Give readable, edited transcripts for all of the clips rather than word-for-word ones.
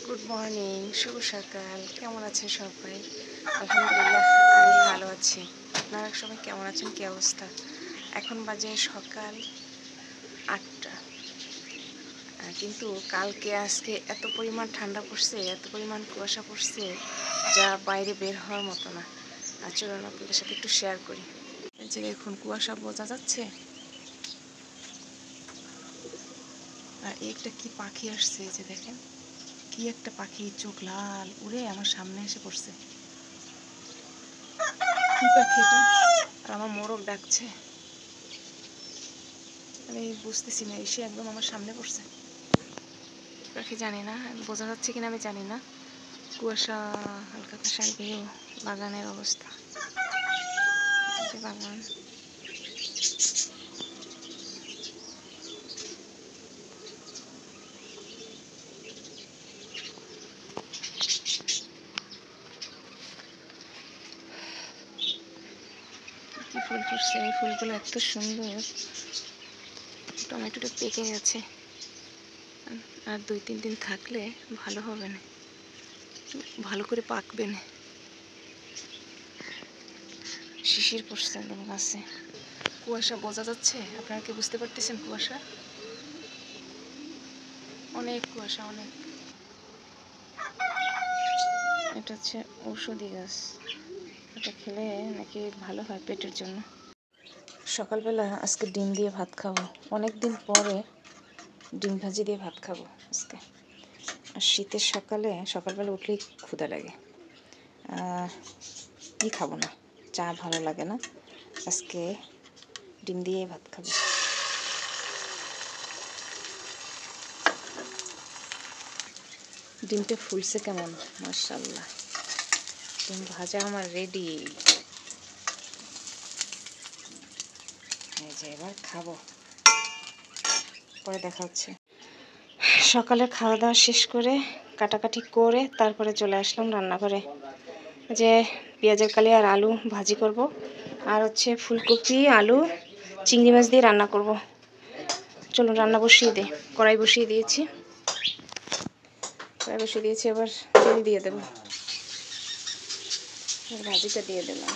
Good morning, শুভ সকাল। কেমন আছেন সবাই? আলহামদুলিল্লাহ, আমি ভালো আছি। আপনারা সবাই কেমন আছেন? কী অবস্থা? এখন বাজে সকাল 8টা। কিন্তু কালকে আজকে এত পরিমাণ ঠান্ডা পড়ছে, এত পরিমাণ কুয়াশা পড়ছে, যা বাইরে বের হওয়ার মতো না। চলুন আপনাদের সাথে একটু শেয়ার করি। এই যে দেখুন, কুয়াশা বোঝা যাচ্ছে। আর একটা কি পাখি আসছে, এই যে দেখেন, কি একটা পাখি, চোখ লাল, উড়ে আমার সামনে এসে পড়ছে। কি পাখি এটা? আর আমার মোরগ ডাকছে, আমি বুঝতেছি না। এসে একদম আমার সামনে পড়ছে। কি পাখি জানি না, বোঝা যাচ্ছে কিনা আমি জানি না। কুয়াশা, হালকা কুয়াশার ভিউ। বাগানের অবস্থা, যে বাগান। কি ফুল ফুটছে, এই ফুলগুলো এত সুন্দর। টমেটোটা পেকে গেছে, আর 2-3 দিন থাকলে ভালো হবে না, ভালো করে পাকবে না। শিশির পড়ছে একদম গাছে। কুয়াশা বোঝা যাচ্ছে, আপনারা কি বুঝতে পারতেছেন? কুয়াশা, অনেক কুয়াশা, অনেক। এটা হচ্ছে ঔষধি গাছ, এটা খেলে নাকি ভালো হয় পেটের জন্য। সকালবেলা আজকে ডিম দিয়ে ভাত খাবো, অনেক দিন পরে ডিম ভাজি দিয়ে ভাত খাবো আজকে। আর শীতের সকালবেলা উঠলেই ক্ষুধা লাগে, কি খাবো না, চা ভালো লাগে না, আজকে ডিম দিয়ে ভাত খাবো। ডিমটা ফুলছে কেমন, মাশাআল্লাহ। ডিম ভাজা আমার রেডি। এই যে এবার খাবো, পরে দেখা হচ্ছে। সকালে খাওয়া দাওয়া শেষ করে কাটাকাটি করে তারপরে চলে আসলাম রান্নাঘরে। যে পেঁয়াজের কালি আর আলু ভাজি করব, আর হচ্ছে ফুলকপি আলু চিংড়ি মাছ দিয়ে রান্না করব। চলুন রান্না বসিয়ে দিই। কড়াই বসিয়ে দিয়েছি, এবার তেল দিয়ে দেবো, ভাজিটা দিয়ে দিলাম।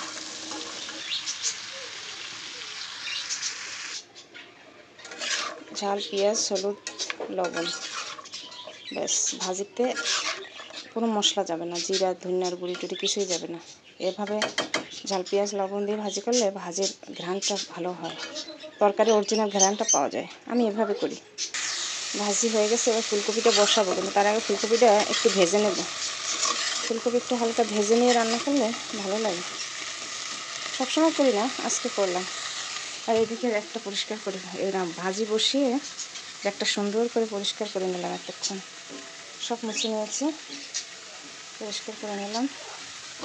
ঝাল, পেঁয়াজ, হলুদ, লবণ, ব্যাস। ভাজিতে কোনো মশলা যাবে না, জিরা ধনিয়ার গুঁড়ি টুড়ি কিছুই যাবে না। এভাবে ঝাল পেঁয়াজ লবণ দিয়ে ভাজি করলে ভাজির ঘ্রাণটা ভালো হয়, তরকারি অরিজিনাল ঘ্রাণটা পাওয়া যায়। আমি এভাবে করি। ভাজি হয়ে গেছে, এবার ফুলকপিটা বসাবো, কিন্তু তার আগে ফুলকপিটা একটু ভেজে নেব। ফুলকপি একটু হালকা ভেজে নিয়ে রান্না করলে ভালো লাগে। সবসময় করি না, আজকে করলাম। আর এদিকে একটা পরিষ্কার করে এরকম ভাজি বসিয়ে একটা সুন্দর করে পরিষ্কার করে নিলাম। এতক্ষণ সব মুছে নিয়েছি, পরিষ্কার করে নিলাম।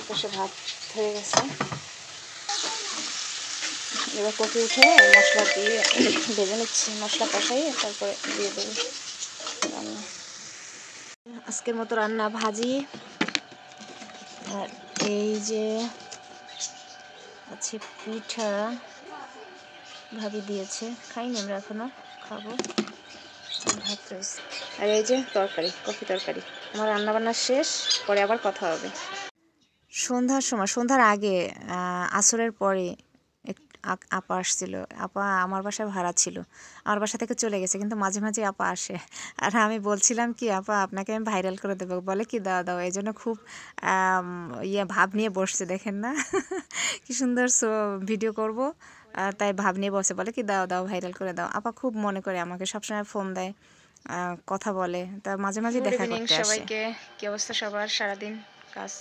পাশে ভাত হয়ে গেছে, এবার কপি উঠে মশলা দিয়ে ভেজে নিচ্ছি। মশলা কষাইয়ে তারপরে দিয়ে দেবো রান্না। আজকের মতো রান্না ভাজি, আর এই যে আছে পিঠা, ভাবি দিয়েছে, খাইনি আমরা এখনো, খাবো। ভাত রয়েছে, আর এই যে তরকারি, কফি তরকারি। আমার রান্নাবান্না শেষ, পরে আবার কথা হবে। সন্ধ্যার সময়, সন্ধ্যার আগে, আসরের পরে আপা আসছিল। আপা আমার বাসায় ভাড়া ছিল, আমার বাসা থেকে চলে গেছে, কিন্তু মাঝে মাঝে আপা আসে। আর আমি বলছিলাম কি, আপা আপনাকে আমি ভাইরাল করে দেবো, বলে কি দাও দাও। এই জন্য খুব ভাব নিয়ে বসছে, দেখেন না কি সুন্দর ভিডিও করব, তাই ভাব নিয়ে বসে, বলে কি দাও দাও ভাইরাল করে দাও। আপা খুব মনে করে আমাকে, সবসময় ফোন দেয়, কথা বলে, তা মাঝে মাঝে দেখা করতে আসে। সবাইকে, কি অবস্থা সবার? সারাদিন কাজ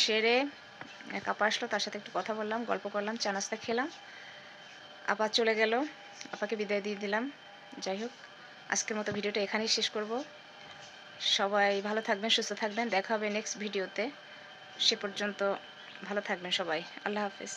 সেরে এক আপা আসলো, তার সাথে একটু কথা বললাম, গল্প করলাম, চা নাস্তা খেলাম। আপা চলে গেল, আপাকে বিদায় দিয়ে দিলাম। যাই হোক, আজকের মতো ভিডিওটা এখানেই শেষ করব। সবাই ভালো থাকবেন, সুস্থ থাকবেন, দেখা হবে নেক্সট ভিডিওতে। সে পর্যন্ত ভালো থাকবেন সবাই। আল্লাহ হাফেজ।